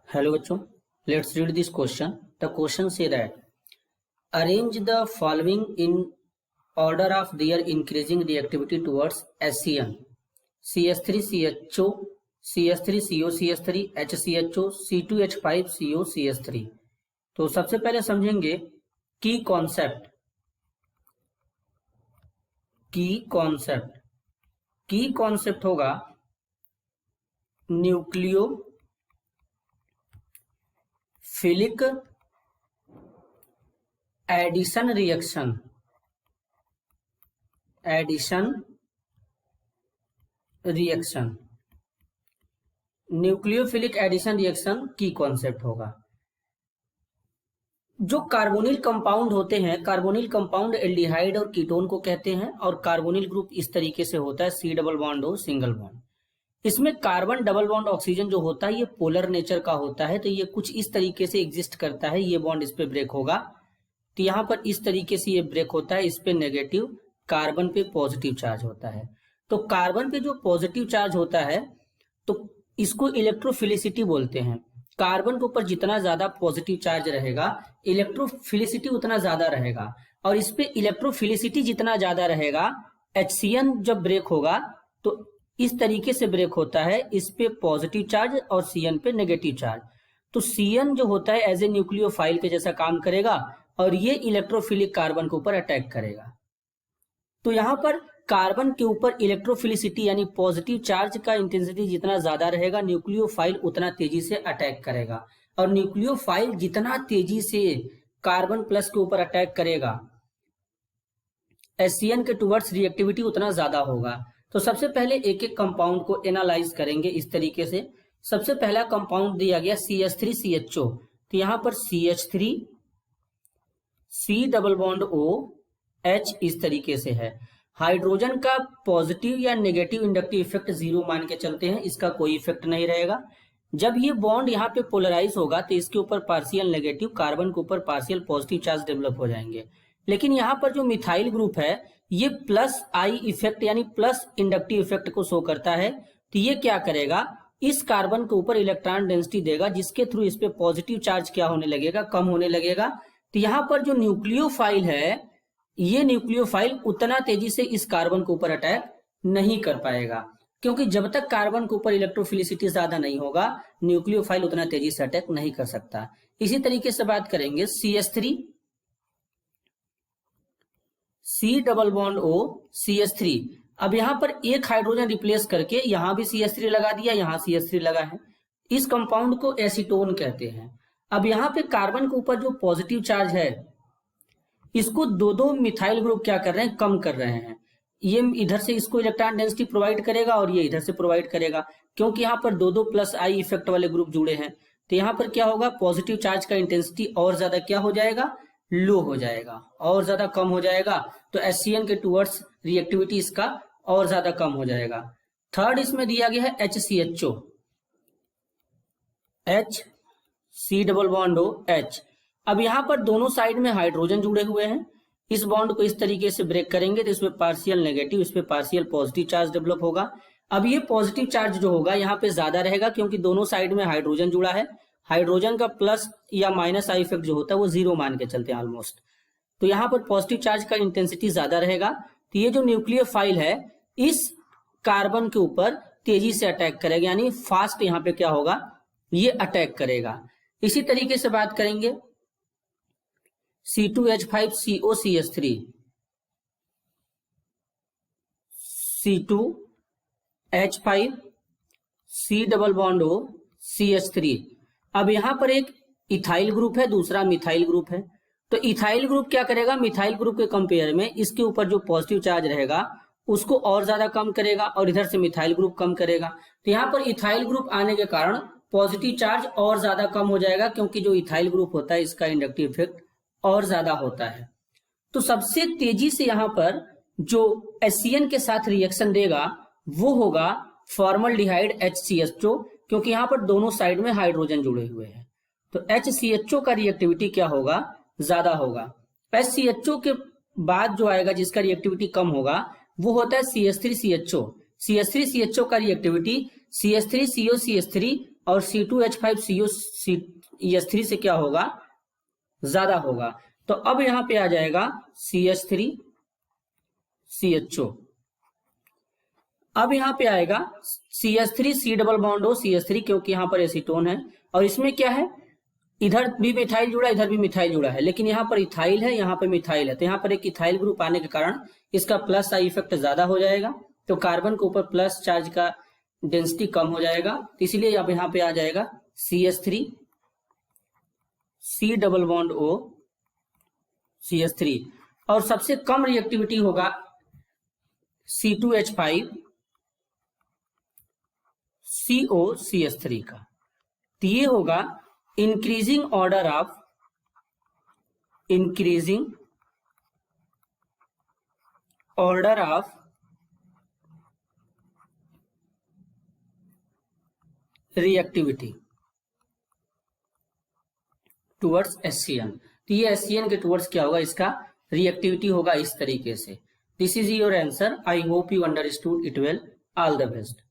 Hello bachcho, let's read this question. The question say that arrange the following in order of their increasing reactivity towards SCN: CH3CHO, CH3CO, CH3 HCHO, C2H5 CO, CH3। तो सबसे पहले समझेंगे की concept. की concept होगा nucleophilic addition reaction nucleophilic addition reaction की concept होगा। जो कार्बोनिल कंपाउंड होते हैं, कार्बोनिल कंपाउंड एल्डिहाइड और कीटोन को कहते हैं, और कार्बोनिल ग्रुप इस तरीके से होता है सी डबल बॉन्ड और सिंगल बॉन्ड। इसमें कार्बन डबल बॉन्ड ऑक्सीजन जो होता है ये पोलर नेचर का होता है, तो ये कुछ इस तरीके से एग्जिस्ट करता है। ये बॉन्ड इस पे ब्रेक होगा तो यहाँ पर इस तरीके से ये ब्रेक होता है, इस पे नेगेटिव, कार्बन पे पॉजिटिव चार्ज होता है। तो कार्बन पे जो पॉजिटिव चार्ज होता है तो इसको इलेक्ट्रोफिलिसिटी बोलते हैं। कार्बन के ऊपर जितना ज्यादा पॉजिटिव चार्ज रहेगा इलेक्ट्रोफिलिसिटी उतना ज्यादा रहेगा, और इस पे इलेक्ट्रोफिलिसिटी जितना ज्यादा रहेगा HCN जब ब्रेक होगा तो इस तरीके से ब्रेक होता है, इस पे पॉजिटिव चार्ज और CN पे नेगेटिव चार्ज। तो CN जो होता है एज ए न्यूक्लियोफाइल के जैसा काम करेगा और ये इलेक्ट्रोफिलिक कार्बन के ऊपर अटैक करेगा। तो यहां पर कार्बन के ऊपर इलेक्ट्रोफिलिसिटी यानी पॉजिटिव चार्ज का इंटेंसिटी जितना ज्यादा रहेगा न्यूक्लियोफाइल उतना तेजी से अटैक करेगा, और न्यूक्लियोफाइल जितना तेजी से कार्बन प्लस के ऊपर अटैक करेगा HCN के टुवर्ड्स रिएक्टिविटी उतना ज्यादा होगा। तो सबसे पहले एक एक कंपाउंड को एनालाइज करेंगे इस तरीके से। सबसे पहला कंपाउंड दिया गया CH3CHO, तो यहां पर CH3 C double bond OH इस तरीके से है। हाइड्रोजन का पॉजिटिव या नेगेटिव इंडक्टिव इफेक्ट 0 मान के चलते हैं, इसका कोई इफेक्ट नहीं रहेगा। जब ये बॉन्ड यहाँ पे पोलराइज होगा तो इसके ऊपर पार्शियल नेगेटिव, कार्बन के ऊपर पार्शियल पॉजिटिव चार्ज डेवलप हो जाएंगे। लेकिन यहाँ पर जो मिथाइल ग्रुप है ये प्लस आई इफेक्ट यानी प्लस इंडक्टिव इफेक्ट को शो करता है। तो ये क्या करेगा, इस कार्बन के ऊपर इलेक्ट्रॉन डेंसिटी देगा जिसके थ्रू इस पे पॉजिटिव चार्ज क्या होने लगेगा, कम होने लगेगा। तो यहाँ पर जो न्यूक्लियोफाइल है ये न्यूक्लियोफाइल उतना तेजी से इस कार्बन के ऊपर अटैक नहीं कर पाएगा, क्योंकि जब तक कार्बन के ऊपर इलेक्ट्रोफिलिसिटी ज्यादा नहीं होगा न्यूक्लियोफाइल उतना तेजी से अटैक नहीं कर सकता। इसी तरीके से बात करेंगे CH3 C double bond O CH3। अब यहां पर एक हाइड्रोजन रिप्लेस करके यहां भी CH3 लगा दिया, यहां CH3 लगा है। इस कंपाउंड को एसीटोन कहते हैं। अब यहां पे कार्बन के ऊपर जो पॉजिटिव चार्ज है इसको दो मिथाइल ग्रुप क्या कर रहे हैं, कम कर रहे हैं। ये इधर से इसको इलेक्ट्रॉन डेंसिटी प्रोवाइड करेगा और ये इधर से प्रोवाइड करेगा, क्योंकि यहाँ पर दो प्लस आई इफेक्ट वाले ग्रुप जुड़े हैं। तो यहाँ पर क्या होगा, पॉजिटिव चार्ज का इंटेंसिटी और ज्यादा क्या हो जाएगा, लो हो जाएगा, और ज्यादा कम हो जाएगा। तो HCN के टुवर्ड्स रिएक्टिविटी इसका और ज्यादा कम हो जाएगा। थर्ड इसमें दिया गया है HCHO, H C double bond OH। अब यहां पर दोनों साइड में हाइड्रोजन जुड़े हुए हैं, इस बॉन्ड को इस तरीके से ब्रेक करेंगे तो इसमें पार्शियल नेगेटिव, इसमें पार्शियल पॉजिटिव चार्ज डेवलप होगा। अब ये पॉजिटिव चार्ज जो होगा यहाँ पे ज्यादा रहेगा क्योंकि दोनों साइड में हाइड्रोजन जुड़ा है। हाइड्रोजन का प्लस या माइनस आई इफेक्ट जो होता है वो 0 मान के चलते हैं ऑलमोस्ट। तो यहाँ पर पॉजिटिव चार्ज का इंटेंसिटी ज्यादा रहेगा। तो ये जो न्यूक्लियोफाइल है इस कार्बन के ऊपर तेजी से अटैक करेगा, यानी फास्ट यहाँ पे क्या होगा, ये अटैक करेगा। इसी तरीके से बात करेंगे C2H5 CO CH3, C2H5 C double bond O CH3। अब यहां पर एक इथाइल ग्रुप है, दूसरा मिथाइल ग्रुप है। तो इथाइल ग्रुप क्या करेगा, मिथाइल ग्रुप के कंपेयर में इसके ऊपर जो पॉजिटिव चार्ज रहेगा उसको और ज्यादा कम करेगा, और इधर से मिथाइल ग्रुप कम करेगा। तो यहाँ पर इथाइल ग्रुप आने के कारण पॉजिटिव चार्ज और ज्यादा कम हो जाएगा, क्योंकि जो इथाइल ग्रुप होता है इसका इंडक्टिव इफेक्ट और ज्यादा होता है। तो सबसे तेजी से यहां पर जो HCN के साथ रिएक्शन देगा वो होगा फॉर्मल्डिहाइड HCHO, क्योंकि यहां पर दोनों साइड में हाइड्रोजन जुड़े हुए हैं। तो HCHO का रिएक्टिविटी क्या होगा, ज्यादा होगा। HCHO के बाद जो आएगा जिसका रिएक्टिविटी कम होगा वो होता है CH3CHO। CH3CHO का रिएक्टिविटी CH3CO CH3 और C2H5COCH3 से क्या होगा, ज्यादा होगा। तो अब यहां पे आ जाएगा CH3CHO। अब यहां पे आएगा CH3 C double bond O CH3, क्योंकि यहां पर एसीटोन है और इसमें क्या है, इधर भी मिथाइल जुड़ा, इधर भी मिथाइल जुड़ा है, लेकिन यहाँ पर इथाइल है, यहाँ पर मिथाइल है, तो यहाँ पर एक इथाइल ग्रुप आने के कारण इसका प्लस आई इफेक्ट ज्यादा हो जाएगा, तो कार्बन के ऊपर प्लस चार्ज का डेंसिटी कम हो जाएगा, तो इसलिए अब यहाँ पे आ जाएगा CH3 C double bond O CH3। और सबसे कम रिएक्टिविटी होगा C2H5 COCH3 का। तो ये होगा increasing order of reactivity towards HCN। तो ये HCN के टुवर्ड्स क्या होगा, इसका रिएक्टिविटी होगा इस तरीके से। This is your answer. I hope you understood it well. All the best.